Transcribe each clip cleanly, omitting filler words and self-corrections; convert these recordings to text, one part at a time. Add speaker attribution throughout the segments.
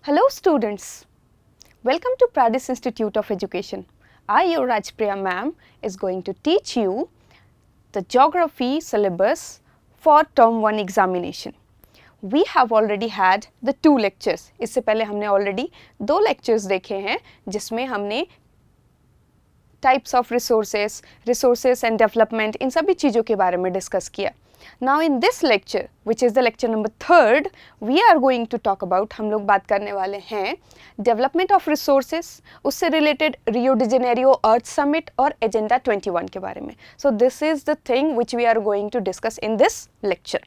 Speaker 1: Hello students, welcome to Pradis Institute of Education. I, your Rajpriya ma'am, is going to teach you the geography syllabus for term 1 examination. We have already had the 2 lectures. इससे पहले हमने already 2 lectures देखे हैं जिसमें हमने types of resources, resources and development इन सभी चीज़ों के बारे में डिस्कस किया. Now in this lecture, which is the lecture number 3rd, we are going to talk about, हम लोग बात करने वाले हैं development of resources, उससे related Rio de Janeiro Earth Summit और Agenda 21 के बारे में. So this is the thing which we are going to discuss in this lecture.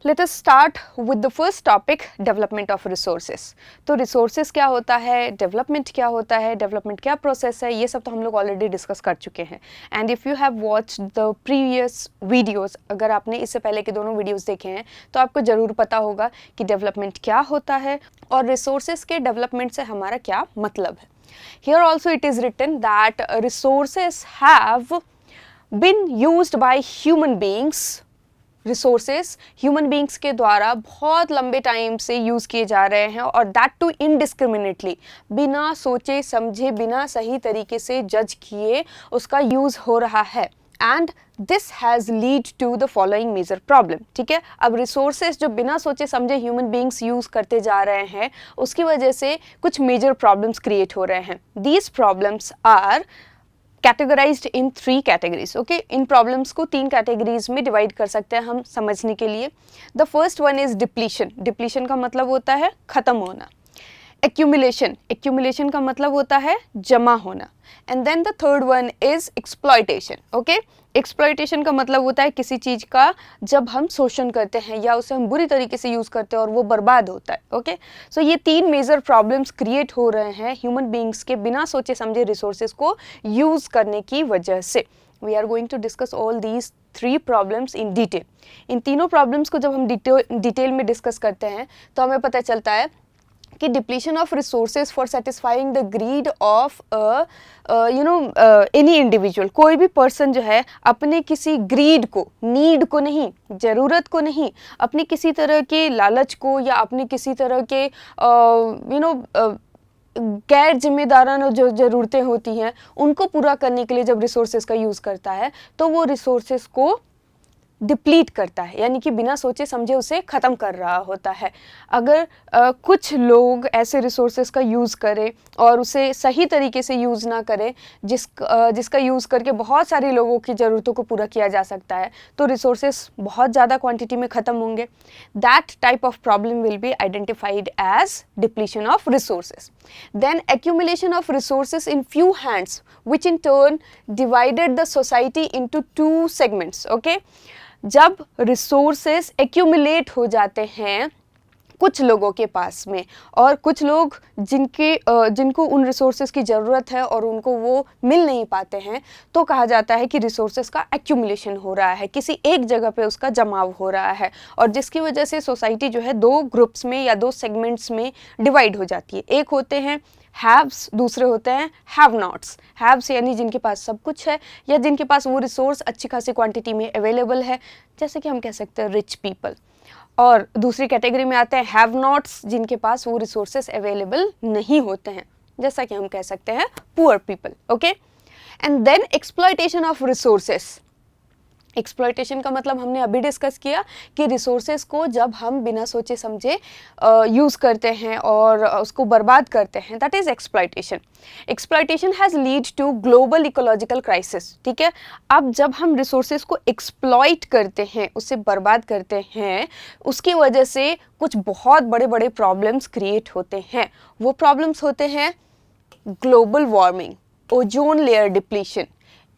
Speaker 1: Let us start with the first topic, development of resources. तो resources क्या होता है, development क्या होता है, development क्या process है, ये सब तो हम लोग already discuss कर चुके हैं. And if you have watched the previous videos, अगर आपने इससे पहले के दोनों videos देखे हैं तो आपको ज़रूर पता होगा कि development क्या होता है और resources के development से हमारा क्या मतलब है. Here also it is written that resources have been used by human beings. Resources human beings के द्वारा बहुत लंबे टाइम से यूज़ किए जा रहे हैं और दैट टू इनडिस्क्रिमिनेटली, बिना सोचे समझे, बिना सही तरीके से जज किए उसका यूज़ हो रहा है. And this has lead to the following major problem. ठीक है, अब रिसोर्सेज जो बिना सोचे समझे ह्यूमन बींग्स यूज़ करते जा रहे हैं उसकी वजह से कुछ मेजर प्रॉब्लम्स क्रिएट हो रहे हैं. These problems are categorized in 3 categories. Okay, इन प्रॉब्लम्स को 3 कैटेगरीज में डिवाइड कर सकते हैं हम समझने के लिए. The first one is depletion. Depletion का मतलब होता है खत्म होना. एक्यूमुलेशन. एक्यूमुलेशन का मतलब होता है जमा होना. And then the third one is exploitation. Okay, exploitation का मतलब होता है किसी चीज़ का जब हम शोषण करते हैं या उसे हम बुरी तरीके से यूज़ करते हैं और वो बर्बाद होता है. ओके, सो ये 3 मेजर प्रॉब्लम्स क्रिएट हो रहे हैं ह्यूमन बींग्स के बिना सोचे समझे रिसोर्सेज को यूज़ करने की वजह से. We are going to discuss all these 3 problems in detail. इन तीनों प्रॉब्लम्स को जब हम डिटेल में डिस्कस करते हैं तो हमें पता चलता है कि depletion of resources for satisfying the greed of any individual. कोई भी पर्सन जो है अपने किसी ग्रीड को, नीड को नहीं, ज़रूरत को नहीं, अपने किसी तरह के लालच को या अपने किसी तरह के गैर जिम्मेदाराना जो ज़रूरतें होती हैं उनको पूरा करने के लिए जब रिसोर्सेज का यूज़ करता है तो वो रिसोर्सेज को डिप्लीट करता है, यानी कि बिना सोचे समझे उसे ख़त्म कर रहा होता है. अगर कुछ लोग ऐसे रिसोर्सेज का यूज़ करें और उसे सही तरीके से यूज़ ना करें जिसका यूज़ करके बहुत सारे लोगों की ज़रूरतों को पूरा किया जा सकता है तो रिसोर्सेज बहुत ज़्यादा क्वांटिटी में ख़त्म होंगे. That type of problem will be identified as depletion of resources. Then accumulation of resources in few hands, which in turn divided the society into 2 segments. Okay, जब resources accumulate हो जाते हैं कुछ लोगों के पास में और कुछ लोग जिनको उन रिसोर्सेज की ज़रूरत है और उनको वो मिल नहीं पाते हैं तो कहा जाता है कि रिसोर्सेज का एक्यूमुलेशन हो रहा है, किसी एक जगह पे उसका जमाव हो रहा है और जिसकी वजह से सोसाइटी जो है 2 ग्रुप्स में या 2 सेगमेंट्स में डिवाइड हो जाती है. एक होते हैं हैव्स, दूसरे होते हैं हैव नॉट्स. हैव्स यानी जिनके पास सब कुछ है या जिनके पास वो रिसोर्स अच्छी खासी क्वांटिटी में अवेलेबल है, जैसे कि हम कह सकते हैं रिच पीपल. और दूसरी कैटेगरी में आते हैं हैव नॉट्स, जिनके पास वो रिसोर्सेज अवेलेबल नहीं होते हैं, जैसा कि हम कह सकते हैं poor people. Okay, and then exploitation of resources. Exploitation का मतलब हमने अभी डिस्कस किया कि रिसोर्सेज को जब हम बिना सोचे समझे यूज़ करते हैं और उसको बर्बाद करते हैं, that is exploitation. Exploitation has lead to global ecological crisis. ठीक है, अब जब हम रिसोर्सेज को एक्सप्लॉइट करते हैं, उसे बर्बाद करते हैं, उसकी वजह से कुछ बहुत बड़े बड़े प्रॉब्लम्स क्रिएट होते हैं. वो प्रॉब्लम्स होते हैं global warming, ozone layer depletion,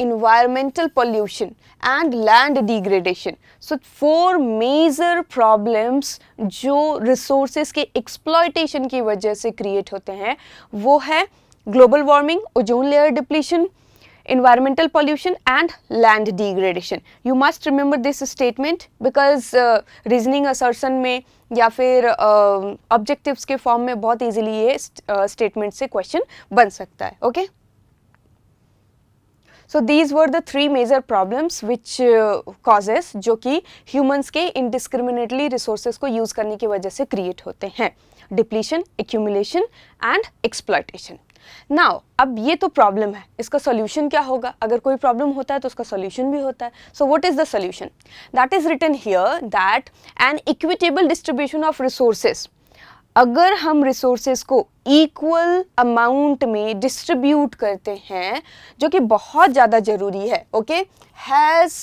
Speaker 1: environmental pollution and land degradation. So 4 major problems जो resources के exploitation की वजह से create होते हैं वो है global warming, ozone layer depletion, environmental pollution and land degradation. You must remember this statement because reasoning assertion में या फिर objectives के form में बहुत easily ये statement से question बन सकता है. Okay? So these were the 3 major problems which causes जो कि humans के indiscriminately resources को use करने की वजह से create होते हैं. Depletion, accumulation and exploitation. Now अब ये तो प्रॉब्लम है, इसका सॉल्यूशन क्या होगा? अगर कोई प्रॉब्लम होता है तो उसका सॉल्यूशन भी होता है। So what is the solution? That is written here that an equitable distribution of resources, अगर हम रिसोर्सेज को इक्वल अमाउंट में डिस्ट्रीब्यूट करते हैं, जो कि बहुत ज़्यादा ज़रूरी है, ओके, हैज़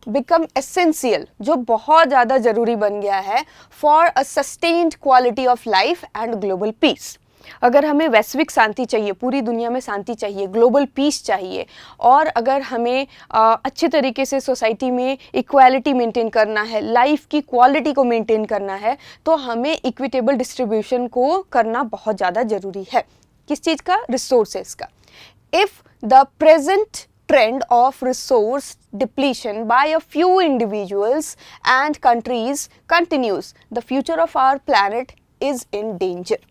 Speaker 1: बिकम एसेंशियल, जो बहुत ज़्यादा ज़रूरी बन गया है for a sustained quality of life and global piece. अगर हमें वैश्विक शांति चाहिए, पूरी दुनिया में शांति चाहिए, ग्लोबल पीस चाहिए, और अगर हमें अच्छे तरीके से सोसाइटी में इक्वालिटी मेंटेन करना है, लाइफ की क्वालिटी को मेंटेन करना है, तो हमें इक्विटेबल डिस्ट्रीब्यूशन को करना बहुत ज़्यादा ज़रूरी है। किस चीज़ का? रिसोर्सेज का। If the present trend of resource depletion by a few individuals and countries continues, the future of our planet is in danger.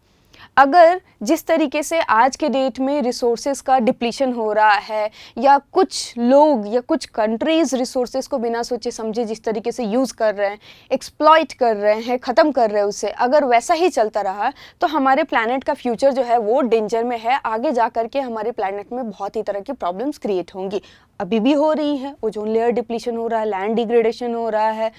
Speaker 1: अगर जिस तरीके से आज के डेट में रिसोर्सेज का डिप्लीशन हो रहा है, या कुछ लोग या कुछ कंट्रीज रिसोर्सेज को बिना सोचे समझे जिस तरीके से यूज़ कर रहे हैं, एक्सप्लॉइट कर रहे हैं, ख़त्म कर रहे हैं उसे, अगर वैसा ही चलता रहा तो हमारे प्लैनेट का फ्यूचर जो है वो डेंजर में है। आगे जा कर के हमारे प्लैनेट में बहुत ही तरह की प्रॉब्लम्स क्रिएट होंगी, अभी भी हो रही हैं। ओजोन लेयर डिप्लीशन हो रहा है, लैंड डिग्रेडेशन हो रहा है,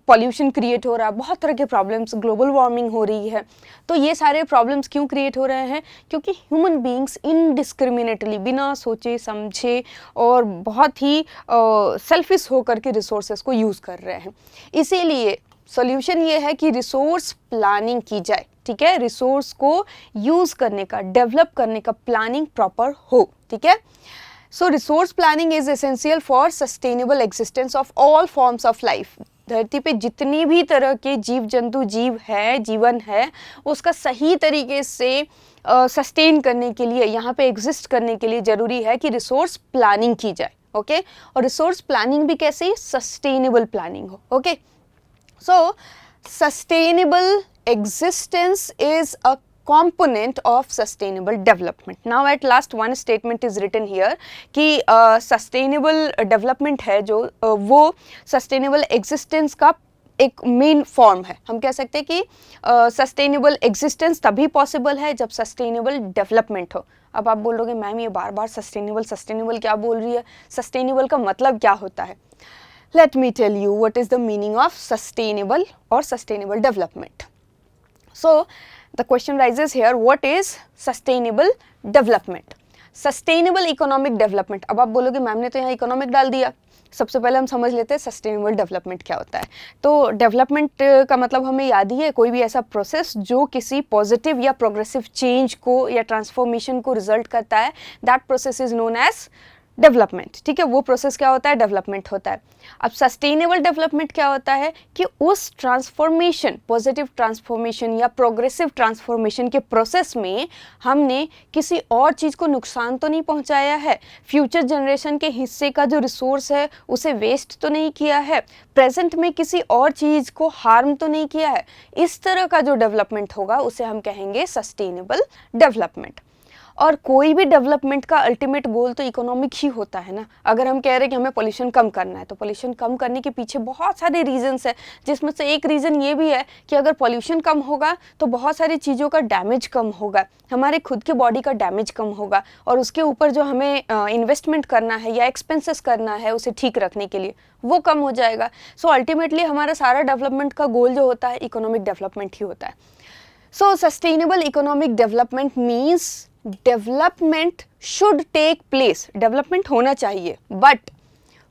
Speaker 1: पॉल्यूशन क्रिएट हो रहा है, बहुत तरह के प्रॉब्लम्स, ग्लोबल वार्मिंग हो रही है। तो ये सारे प्रॉब्लम्स क्यों क्रिएट हो रहे हैं? क्योंकि ह्यूमन बीइंग्स इनडिस्क्रिमिनेटली, बिना सोचे समझे और बहुत ही सेल्फिश होकर के रिसोर्सेज को यूज़ कर रहे हैं। इसीलिए सॉल्यूशन ये है कि रिसोर्स प्लानिंग की जाए, ठीक है, रिसोर्स को यूज़ करने का, डेवलप करने का प्लानिंग प्रॉपर हो, ठीक है। So resource planning is essential for sustainable existence of all forms of life. धरती पे जितनी भी तरह के जीव जंतु जीवन है, उसका सही तरीके से सस्टेन करने के लिए, यहाँ पे एग्जिस्ट करने के लिए ज़रूरी है कि रिसोर्स प्लानिंग की जाए, ओके। और रिसोर्स प्लानिंग भी कैसे? सस्टेनेबल प्लानिंग हो, okay. So sustainable existence is a component of sustainable development. Now at last one statement is written here कि sustainable development है जो वो sustainable existence का एक मेन फॉर्म है। हम कह सकते हैं कि सस्टेनेबल एग्जिस्टेंस तभी पॉसिबल है जब सस्टेनेबल डेवलपमेंट हो। अब आप बोलोगे मैम ये बार बार सस्टेनेबल क्या बोल रही है, सस्टेनेबल का मतलब क्या होता है? Let me tell you what is the meaning of sustainable or sustainable development. So the question rises here, what is sustainable development? Sustainable economic development. अब आप बोलोगे मैम ने तो यहाँ इकोनॉमिक डाल दिया। सबसे पहले हम समझ लेते हैं सस्टेनेबल डेवलपमेंट क्या होता है। तो डेवलपमेंट का मतलब हमें याद ही है, कोई भी ऐसा प्रोसेस जो किसी पॉजिटिव या प्रोग्रेसिव चेंज को या ट्रांसफॉर्मेशन को रिजल्ट करता है, that process is known as development, ठीक है। वो प्रोसेस क्या होता है? डेवलपमेंट होता है। अब सस्टेनेबल डेवलपमेंट क्या होता है कि उस ट्रांसफॉर्मेशन, पॉजिटिव ट्रांसफॉर्मेशन या प्रोग्रेसिव ट्रांसफॉर्मेशन के प्रोसेस में हमने किसी और चीज़ को नुकसान तो नहीं पहुंचाया है, फ्यूचर जनरेशन के हिस्से का जो रिसोर्स है उसे वेस्ट तो नहीं किया है, प्रेजेंट में किसी और चीज़ को हार्म तो नहीं किया है। इस तरह का जो डेवलपमेंट होगा उसे हम कहेंगे सस्टेनेबल डेवलपमेंट। और कोई भी डेवलपमेंट का अल्टीमेट गोल तो इकोनॉमिक ही होता है ना। अगर हम कह रहे हैं कि हमें पोल्यूशन कम करना है, तो पोल्यूशन कम करने के पीछे बहुत सारे रीजंस है, जिसमें से एक रीज़न ये भी है कि अगर पोल्यूशन कम होगा तो बहुत सारी चीज़ों का डैमेज कम होगा, हमारे खुद के बॉडी का डैमेज कम होगा, और उसके ऊपर जो हमें इन्वेस्टमेंट करना है या एक्सपेंसेस करना है उसे ठीक रखने के लिए, वो कम हो जाएगा। सो अल्टीमेटली हमारा सारा डेवलपमेंट का गोल जो होता है इकोनॉमिक डेवलपमेंट ही होता है। So sustainable economic development means development should take place, development होना चाहिए, but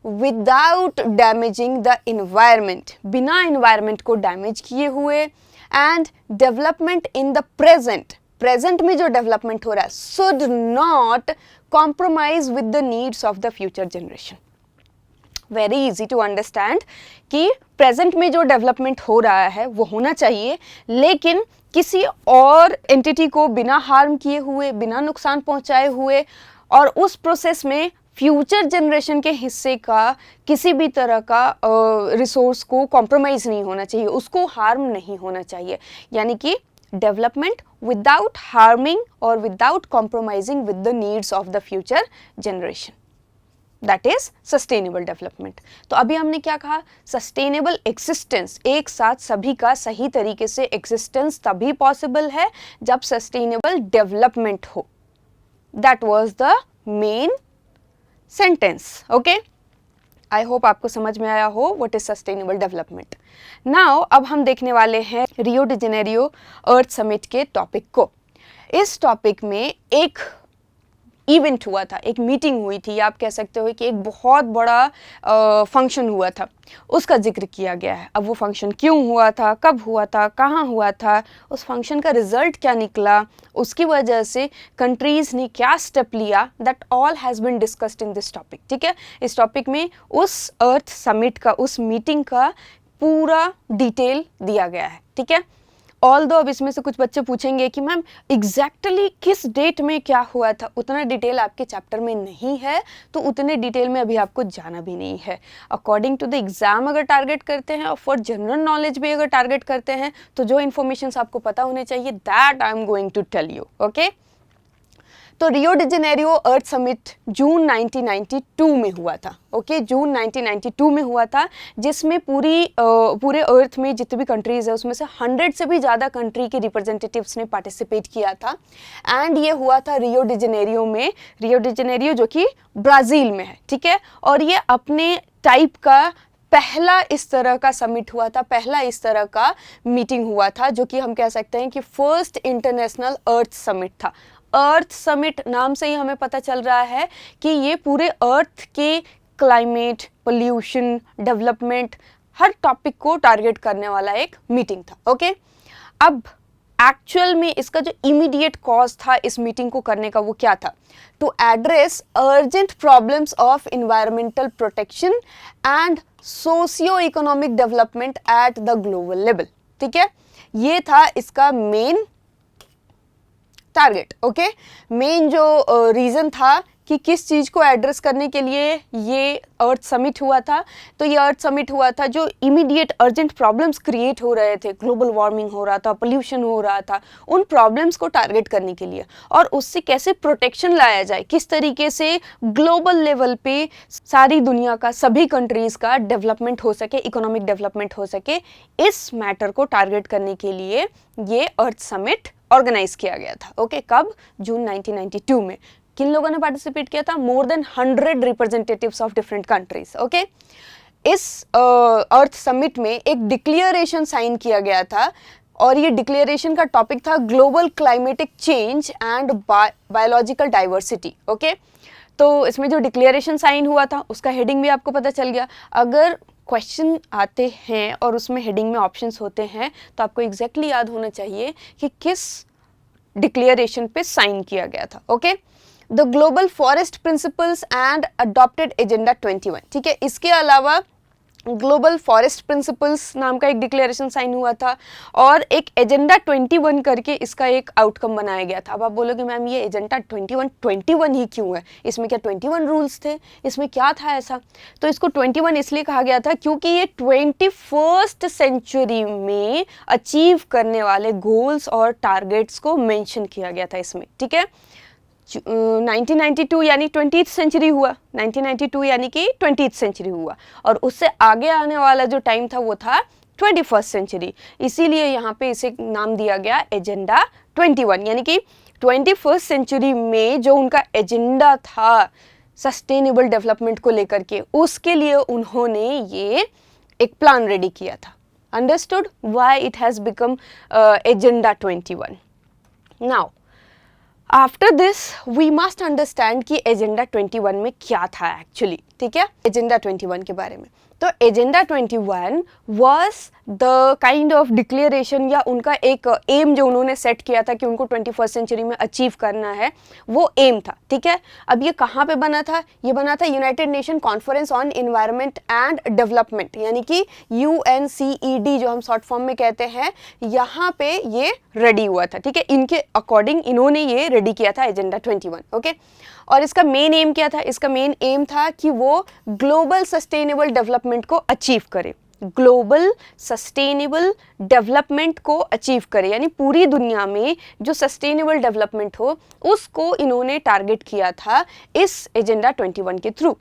Speaker 1: without damaging the environment, बिना इन्वायरमेंट को डैमेज किए हुए, and development in the present में जो डेवलपमेंट हो रहा है should not compromise with the needs of the future generation. Very easy to understand कि प्रेजेंट में जो डेवलपमेंट हो रहा है वो होना चाहिए, लेकिन किसी और एंटिटी को बिना हार्म किए हुए, बिना नुकसान पहुंचाए हुए, और उस प्रोसेस में फ्यूचर जनरेशन के हिस्से का किसी भी तरह का रिसोर्स को कॉम्प्रोमाइज़ नहीं होना चाहिए, उसको हार्म नहीं होना चाहिए। यानी कि डेवलपमेंट विदाउट हार्मिंग और without compromising with the needs of the future generation. That is sustainable development. तो अभी हमने क्या कहा, सस्टेनेबल एक्सिस्टेंस, एक साथ सभी का सही तरीके से एक्सिस्टेंस तभी पॉसिबल है जब सस्टेनेबल डेवलपमेंट हो। That was the main sentence. Okay, I hope आपको समझ में आया हो what is sustainable development. Now अब हम देखने वाले हैं रियो डी जेनेरियो अर्थ समिट के टॉपिक को। इस टॉपिक में एक इवेंट हुआ था, एक मीटिंग हुई थी, आप कह सकते हो कि एक बहुत बड़ा फंक्शन हुआ था, उसका जिक्र किया गया है। अब वो फंक्शन क्यों हुआ था, कब हुआ था, कहाँ हुआ था, उस फंक्शन का रिजल्ट क्या निकला, उसकी वजह से कंट्रीज़ ने क्या स्टेप लिया, that all has been discussed in this topic. ठीक है, इस टॉपिक में उस अर्थ समिट का, उस मीटिंग का पूरा डिटेल दिया गया है। ठीक है, ऑल दो अब इसमें से कुछ बच्चे पूछेंगे कि मैम एग्जैक्टली किस डेट में क्या हुआ था, उतना डिटेल आपके चैप्टर में नहीं है, तो उतने डिटेल में अभी आपको जाना भी नहीं है। अकॉर्डिंग टू द एग्जाम अगर टारगेट करते हैं और फॉर जनरल नॉलेज भी अगर टारगेट करते हैं, तो जो इन्फॉर्मेशन आपको पता होने चाहिए that I am going to tell you. Okay, तो Rio de Janeiro earth summit June 1992 में हुआ था। ओके, जून 1992 में हुआ था, जिसमें पूरे अर्थ में जितनी भी कंट्रीज़ है उसमें से 100 से भी ज़्यादा कंट्री के रिप्रेजेंटेटिव्स ने पार्टिसिपेट किया था। एंड ये हुआ था रियो डी जेनेरियो में, रियो डी जेनेरियो जो कि ब्राज़ील में है। ठीक है, और ये अपने टाइप का पहला इस तरह का समिट हुआ था, पहला इस तरह का मीटिंग हुआ था, जो कि हम कह सकते हैं कि फर्स्ट इंटरनेशनल अर्थ समिट था। अर्थ समिट नाम से ही हमें पता चल रहा है कि ये पूरे अर्थ के क्लाइमेट, पोल्यूशन, डेवलपमेंट, हर टॉपिक को टारगेट करने वाला एक मीटिंग था। ओके, अब एक्चुअल में इसका जो इमीडिएट कॉज था इस मीटिंग को करने का, वो क्या था, to address urgent problems of environmental protection and socio economic development at the global level. ठीक है, ये था इसका मेन टारगेट। ओके, मेन जो रीज़न था कि किस चीज़ को एड्रेस करने के लिए ये अर्थ समिट हुआ था, तो ये अर्थ समिट हुआ था जो इमीडिएट अर्जेंट प्रॉब्लम्स क्रिएट हो रहे थे, ग्लोबल वार्मिंग हो रहा था, पोल्यूशन हो रहा था, उन प्रॉब्लम्स को टारगेट करने के लिए, और उससे कैसे प्रोटेक्शन लाया जाए, किस तरीके से ग्लोबल लेवल पे सारी दुनिया का, सभी कंट्रीज़ का डेवलपमेंट हो सके, इकोनॉमिक डेवलपमेंट हो सके, इस मैटर को टारगेट करने के लिए ये अर्थ समिट ऑर्गेनाइज किया गया था। ओके, कब, जून 1992 में। किन लोगों ने पार्टिसिपेट किया था, more than 100 representatives of different countries. Okay, इस अर्थ समिट में एक डिक्लेरेशन साइन किया गया था, और ये डिक्लेरेशन का टॉपिक था global climatic change and biological diversity. Okay, तो इसमें जो डिक्लेरेशन साइन हुआ था उसका हेडिंग भी आपको पता चल गया। अगर क्वेश्चन आते हैं और उसमें हेडिंग में ऑप्शंस होते हैं, तो आपको एग्जैक्टली याद होना चाहिए कि किस डिक्लेरेशन पे साइन किया गया था। Okay, the global forest principles and adopted agenda 21। ठीक है, इसके अलावा ग्लोबल फॉरेस्ट प्रिंसिपल्स नाम का एक डिक्लेरेशन साइन हुआ था, और एक एजेंडा 21 करके इसका एक आउटकम बनाया गया था। अब आप बोलोगे मैम ये एजेंडा 21 ही क्यों है, इसमें क्या 21 रूल्स थे, इसमें क्या था ऐसा? तो इसको 21 इसलिए कहा गया था क्योंकि ये 21st सेंचुरी में अचीव करने वाले गोल्स और टारगेट्स को मेंशन किया गया था इसमें। ठीक है, 1992 यानी 20th सेंचुरी हुआ, 1992 यानी कि 20th सेंचुरी हुआ, और उससे आगे आने वाला जो टाइम था वो था 21st सेंचुरी, इसीलिए यहाँ पे इसे नाम दिया गया एजेंडा 21। यानी कि 21st सेंचुरी में जो उनका एजेंडा था सस्टेनेबल डेवलपमेंट को लेकर के, उसके लिए उन्होंने ये एक प्लान रेडी किया था। Understood why it has become agenda 21। Now after this we must understand कि एजेंडा 21 में क्या था एक्चुअली। ठीक है, एजेंडा 21 के बारे में, तो agenda 21 was the kind of declaration, या उनका एक एम जो उन्होंने सेट किया था कि उनको 21st सेंचुरी में अचीव करना है, वो एम था। ठीक है, अब ये कहाँ पे बना था, ये बना था United nation conference on environment and development, यानी कि UNCED जो हम शॉर्ट फॉर्म में कहते हैं, यहाँ पे ये रेडी हुआ था। ठीक है, इनके अकॉर्डिंग इन्होंने ये रेडी किया था एजेंडा 21। ओके, और इसका मेन एम क्या था, इसका मेन एम था कि वो ग्लोबल सस्टेनेबल डेवलपमेंट को अचीव करे, ग्लोबल सस्टेनेबल डेवलपमेंट को अचीव करे, यानी पूरी दुनिया में जो सस्टेनेबल डेवलपमेंट हो उसको इन्होंने टारगेट किया था इस एजेंडा 21 के through.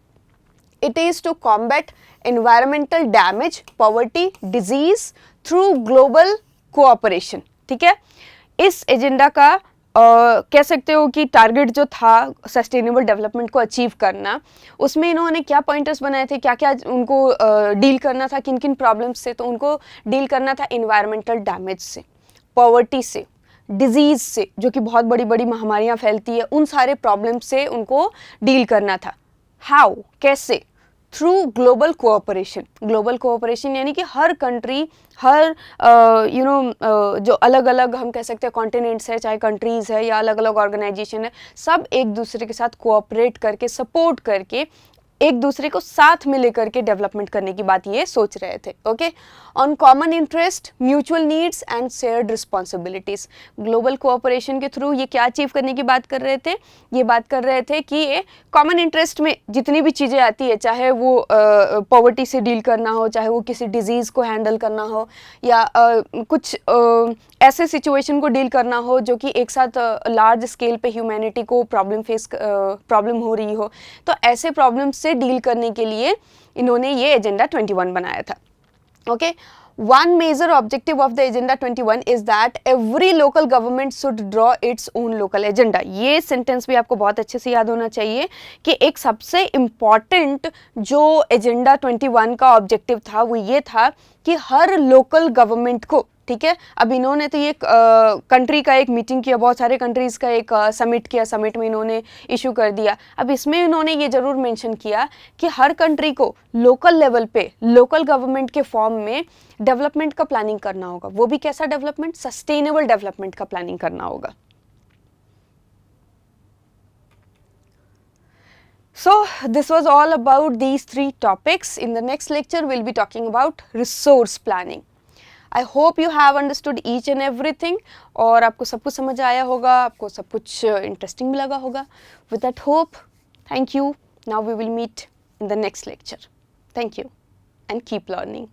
Speaker 1: It is to combat environmental damage, poverty, disease through global cooperation. ठीक है, इस एजेंडा का कह सकते हो कि टारगेट जो था सस्टेनेबल डेवलपमेंट को अचीव करना, उसमें इन्होंने क्या पॉइंटर्स बनाए थे, क्या क्या उनको डील करना था, किन किन प्रॉब्लम्स से, तो उनको डील करना था इन्वायरमेंटल डैमेज से, पॉवर्टी से, डिजीज से, जो कि बहुत बड़ी बड़ी महामारियां फैलती है, उन सारे प्रॉब्लम से उनको डील करना था। हाउ, कैसे? Through global cooperation. Global cooperation यानी कि हर कंट्री, हर जो अलग अलग हम कह सकते हैं कॉन्टिनेंट्स है, चाहे कंट्रीज़ है या अलग अलग ऑर्गेनाइजेशन है, सब एक दूसरे के साथ कोऑपरेट करके, सपोर्ट करके, एक दूसरे को साथ में लेकर के डेवलपमेंट करने की बात ये सोच रहे थे। Okay, on common interest, mutual needs and shared responsibilities. Global cooperation के थ्रू ये क्या अचीव करने की बात कर रहे थे? ये बात कर रहे थे कि ये कॉमन इंटरेस्ट में जितनी भी चीज़ें आती है, चाहे वो पॉवर्टी से डील करना हो, चाहे वो किसी डिजीज़ को हैंडल करना हो, या कुछ ऐसे सिचुएशन को डील करना हो जो कि एक साथ लार्ज स्केल पे ह्यूमैनिटी को प्रॉब्लम हो रही हो, तो ऐसे प्रॉब्लम से डील करने के लिए इन्होंने ये एजेंडा 21 बनाया था। Okay, one major objective of the agenda 21 is that every local government should draw its own local agenda। ये सेंटेंस भी आपको बहुत अच्छे से याद होना चाहिए कि एक सबसे इम्पॉर्टेंट जो एजेंडा 21 का ऑब्जेक्टिव था वो ये था कि हर लोकल गवर्नमेंट को, ठीक है, अब इन्होंने तो ये कंट्री का एक मीटिंग किया, बहुत सारे कंट्रीज़ का एक समिट किया, समिट में इन्होंने इशू कर दिया। अब इसमें इन्होंने ये ज़रूर मेंशन किया कि हर कंट्री को लोकल लेवल पे, लोकल गवर्नमेंट के फॉर्म में डेवलपमेंट का प्लानिंग करना होगा। वो भी कैसा डेवलपमेंट? सस्टेनेबल डेवलपमेंट का प्लानिंग करना होगा। So this was all about these 3 topics. In the next lecture we'll be talking about resource planning. I hope you have understood each and everything, और आपको सब कुछ समझ आया होगा, आपको सब कुछ इंटरेस्टिंग भी लगा होगा। With that hope, thank you. Now we will meet in the next lecture. Thank you and keep learning.